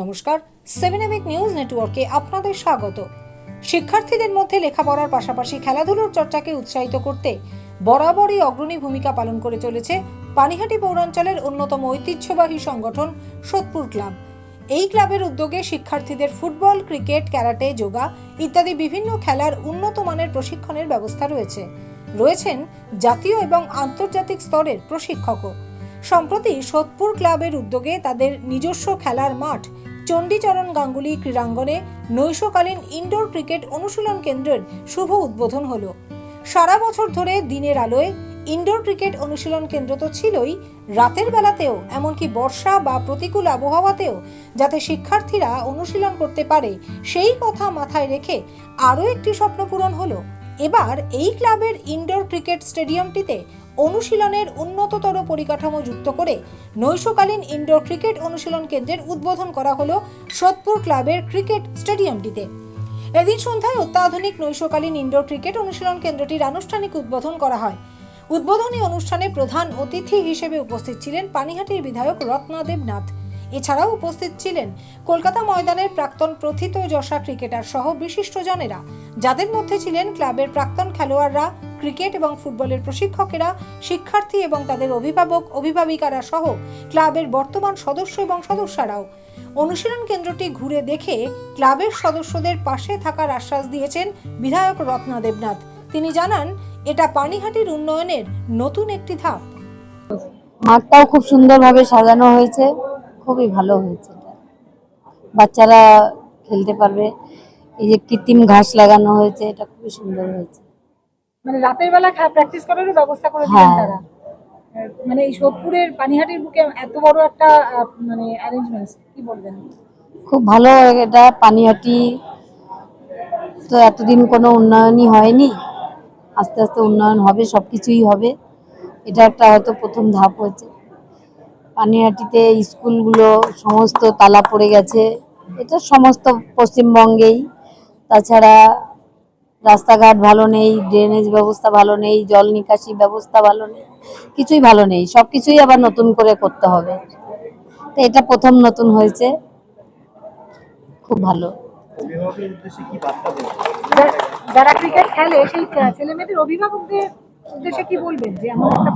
নমস্কার, 7 নিউজ নেটওয়ার্কে আপনাদের স্বাগত। শিক্ষার্থীদের মধ্যে লেখাপড়ার পাশাপাশি খেলাধুলার চর্চাকে উৎসাহিত করতে বরাবরই অগ্রণী ভূমিকা পালন করে চলেছে পানিহাটি পৌরাঞ্চলের অন্যতম ঐতিহ্যবাহী সংগঠন সোদপুর ক্লাব। এই ক্লাবের উদ্যোগে শিক্ষার্থীদের ফুটবল, ক্রিকেট, ক্যারাটে, যোগা ইত্যাদি বিভিন্ন খেলার উন্নত মানের প্রশিক্ষণের ব্যবস্থা রয়েছেন জাতীয় এবং আন্তর্জাতিক স্তরের প্রশিক্ষকও। সম্প্রতি সোদপুর ক্লাবের উদ্যোগে তাদের নিজস্ব খেলার মাঠ চণ্ডীচরণ গাঙ্গুলি ক্রীড়াঙ্গনে নৈশকালীন ইনডোর ক্রিকেট অনুশীলন কেন্দ্রের শুভ উদ্বোধন হলো। সারা বছর ধরে দিনের আলোয় ইনডোর ক্রিকেট অনুশীলন কেন্দ্র তো ছিলই, রাতের বেলাতেও এমনকি বর্ষা বা প্রতিকূল আবহাওয়াতেও যাতে শিক্ষার্থীরা অনুশীলন করতে পারে সেই কথা মাথায় রেখে আরও একটি স্বপ্ন পূরণ হলো। এবার এই ক্লাবের ইনডোর ক্রিকেট স্টেডিয়ামটিতে অনুশীলনের উন্নততর পরিকাঠামো যুক্ত করে নৈশকালীন ইনডোর ক্রিকেট অনুশীলন কেন্দ্রের উদ্বোধন করা হলো সোদপুর ক্লাবের ক্রিকেট স্টেডিয়ামটিতে। এদিন সন্ধ্যায় অত্যাধুনিক নৈশকালীন ইনডোর ক্রিকেট অনুশীলন কেন্দ্রটির আনুষ্ঠানিক উদ্বোধন করা হয়। উদ্বোধনী অনুষ্ঠানে প্রধান অতিথি হিসেবে উপস্থিত ছিলেন পানিহাটির বিধায়ক রত্না দেবনাথ। এছাড়াও উপস্থিত ছিলেন কলকাতা ময়দানের প্রাক্তন প্রথিতযশা ক্রিকেটার সহ বিশিষ্টজনেরা, যাদের মধ্যে ছিলেন ক্লাবের প্রাক্তন খেলোয়াড়রা, ক্রিকেট এবং ফুটবলের প্রশিক্ষকেরা, শিক্ষার্থী এবং তাদের অভিভাবক অভিভাবিকারা সহ ক্লাবের বর্তমান সদস্য এবং সদস্যরাও। অনুশীলন কেন্দ্রটি ঘুরে দেখে ক্লাবের সদস্যদের পাশে থাকার আশ্বাস দিয়েছেন বিধায়ক রত্না দেবনাথ। তিনি জানান, এটা পানিহাটির উন্নয়নের নতুন একটি ধাপ। মাঠটাও খুব সুন্দরভাবে সাজানো হয়েছে, খুবই ভালো হয়েছে। বাচ্চারা খেলতে পারবে। এই যে কৃত্রিম ঘাস লাগানো হয়েছে, এটা খুবই সুন্দর হয়েছে। মানে রাতের বেলা প্র্যাকটিস করারও ব্যবস্থা করে দিলেন তারা। মানে এই সোদপুরের পানিহাটির বুকে এত বড় একটা মানে অ্যারেঞ্জমেন্টস, কি বলবেন? খুব ভালো। এটা পানিহাটি তো এতদিন কোনো উন্নয়নই হয়নি, আস্তে আস্তে উন্নয়ন হবে, সবকিছুই হবে। এটা একটা হয়তো প্রথম ধাপ হয়েছে। পানিহাটিতে স্কুলগুলো সমস্ত তালা পড়ে গেছে, এটা সমস্ত পশ্চিমবঙ্গেই। তাছাড়া রাস্তাঘাট ভালো নেই, ড্রেনেজ ব্যবস্থা ভালো নেই, জল নিকাশি ব্যবস্থা ভালো নেই, কিছুই ভালো নেই। সব কিছুই আবার নতুন করে করতে হবে। তো এটা প্রথম নতুন হয়েছে, খুব ভালো। যারা ক্রিকেট খেলে সেই ছেলে মেয়েদের অভিভাবকদের উদ্দেশ্যে কি বলবেন? যে এমন একটা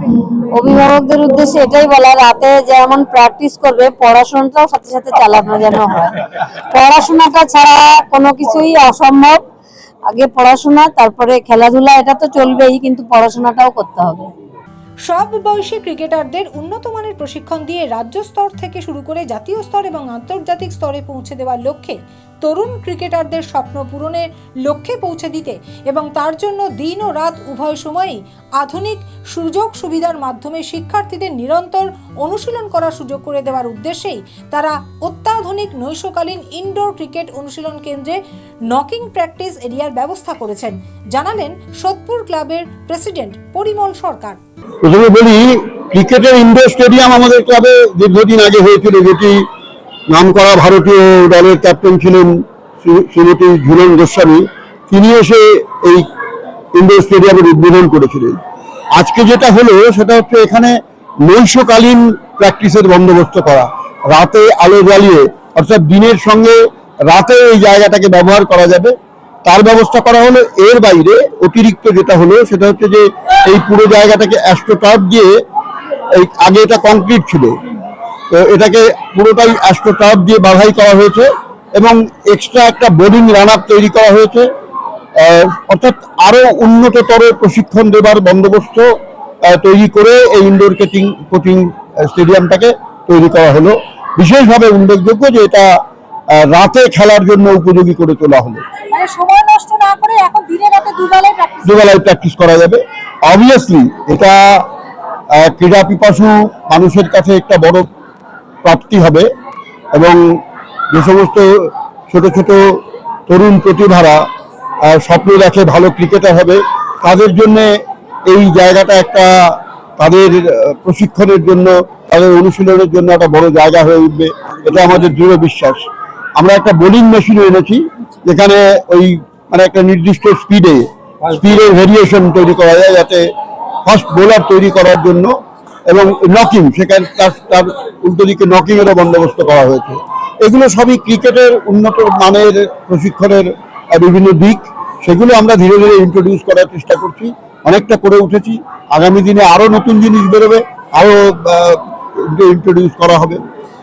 অভিভাবকদের উদ্দেশ্যে এটাই বলা, রাতে যেমন প্র্যাকটিস করবে, পড়াশোনাটাও সাথে সাথে চালানো যেন হয়। পড়াশোনাটা ছাড়া কোনো কিছুই অসম্ভব। আগে পড়াশোনা, তারপরে খেলাধুলা, এটা তো চলবেই, কিন্তু পড়াশোনাটাও করতে হবে। সব বয়সী ক্রিকেটারদের উন্নত মানের প্রশিক্ষণ দিয়ে রাজ্য স্তর থেকে শুরু করে জাতীয় স্তর এবং আন্তর্জাতিক স্তরে পৌঁছে দেওয়ার লক্ষ্যে, তরুণ ক্রিকেটারদের স্বপ্ন পূরণের লক্ষ্যে পৌঁছে দিতে এবং তার জন্য দিন ও রাত উভয় সময়েই আধুনিক সুযোগ সুবিধার মাধ্যমে শিক্ষার্থীদের নিরন্তর অনুশীলন করার সুযোগ করে দেওয়ার উদ্দেশ্যেই তারা অত্যাধুনিক নৈশকালীন ইনডোর ক্রিকেট অনুশীলন কেন্দ্রে নকিং প্র্যাকটিস এরিয়ার ব্যবস্থা করেছেন, জানালেন সোদপুর ক্লাবের প্রেসিডেন্ট পরিমল সরকার। প্রথমে বলি, ক্রিকেটের ইনডোর স্টেডিয়াম আমাদের ক্লাবে দীর্ঘদিন আগে হয়েছিল, যেটি নামকরা ভারতীয় দলের ক্যাপ্টেন ছিলেন শ্রীমতী ঝুলন গোস্বামী। তিনি এসে এই ইনডোর স্টেডিয়ামের উদ্বোধন করেছিলেন। আজকে যেটা হলো সেটা হচ্ছে এখানে নৈশকালীন প্র্যাকটিসের বন্দোবস্ত করা, রাতে আলো জ্বালিয়ে, অর্থাৎ দিনের সঙ্গে রাতে এই জায়গাটাকে ব্যবহার করা যাবে, তার ব্যবস্থা করা হলো। এর বাইরে অতিরিক্ত যেটা হলো সেটা হচ্ছে যে এই পুরো জায়গাটাকে অ্যাস্ট্রোটার্ফ দিয়ে, এই আগে এটা কংক্রিট ছিল, তো এটাকে পুরোটাই অ্যাস্ট্রোটার্ফ দিয়ে বাধাই করা হয়েছে এবং এক্সট্রা একটা বোর্ডিং রান আপ তৈরি করা হয়েছে। অর্থাৎ আরো উন্নততর প্রশিক্ষণ দেবার বন্দোবস্ত তৈরি করে এই ইনডোর কোচিং স্টেডিয়ামটাকে তৈরি করা হলো। বিশেষভাবে উল্লেখযোগ্য যে এটা রাতে খেলার জন্য উপযোগী করে তোলা হলো। মানে সময় নষ্ট না করে এখন দিনে রাতে দুবেলায় প্র্যাকটিস করা যাবে। অবভিয়াসলি এটা ক্রীড়া পিপাসু মানুষের কাছে একটা বড় প্রাপ্তি হবে এবং যে সমস্ত ছোট ছোট তরুণ প্রতিভারা স্বপ্ন দেখে ভালো ক্রিকেটার হবে, তাদের জন্য এই জায়গাটা একটা তাদের প্রশিক্ষণের জন্য, তাদের অনুশীলনের জন্য একটা বড় জায়গা হয়ে উঠবে, এটা আমাদের দৃঢ় বিশ্বাস। আমরা একটা বোলিং মেশিনও এনেছি, যেখানে ওই মানে একটা নির্দিষ্ট স্পিডের ভেরিয়েশন তৈরি করা যায়, যাতে ফাস্ট বোলার তৈরি করার জন্য এবং নকিং, সেখানে তার উল্টো দিকে নকিং এরও বন্দোবস্ত করা হয়েছে। এগুলো সবই ক্রিকেটের উন্নত মানের প্রশিক্ষণের বিভিন্ন দিক, সেগুলো আমরা ধীরে ধীরে ইন্ট্রোডিউস করার চেষ্টা করছি, অনেকটা করে উঠেছি। আগামী দিনে আরও নতুন জিনিস বেরোবে, আরও ইন্ট্রোডিউস করা হবে,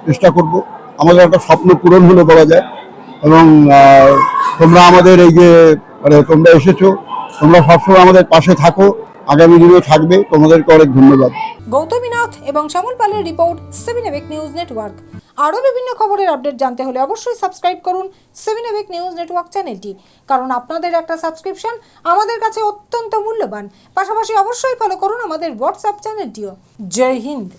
চেষ্টা করব। আমাদের একটা স্বপ্ন পূরণ হলো বলা যায়। এবং তোমরা আমাদের এই যে তোমরা এসেছো, তোমরা সবসময় আমাদের পাশে থাকো, আগামী দিনেও থাকবে। তোমাদেরকে অনেক ধন্যবাদ। গৌতমী নাথ এবং শ্যামল পালের রিপোর্ট 7 এবেক নিউজ নেটওয়ার্ক। আরও বিভিন্ন খবরের আপডেট জানতে হলে অবশ্যই সাবস্ক্রাইব করুন 7 এবেক নিউজ নেটওয়ার্ক চ্যানেলটি, কারণ আপনাদের একটা সাবস্ক্রিপশন আমাদের কাছে অত্যন্ত মূল্যবান। পাশাপাশি অবশ্যই ফলো করুন আমাদের হোয়াটসঅ্যাপ চ্যানেলটিও। জয় হিন্দ।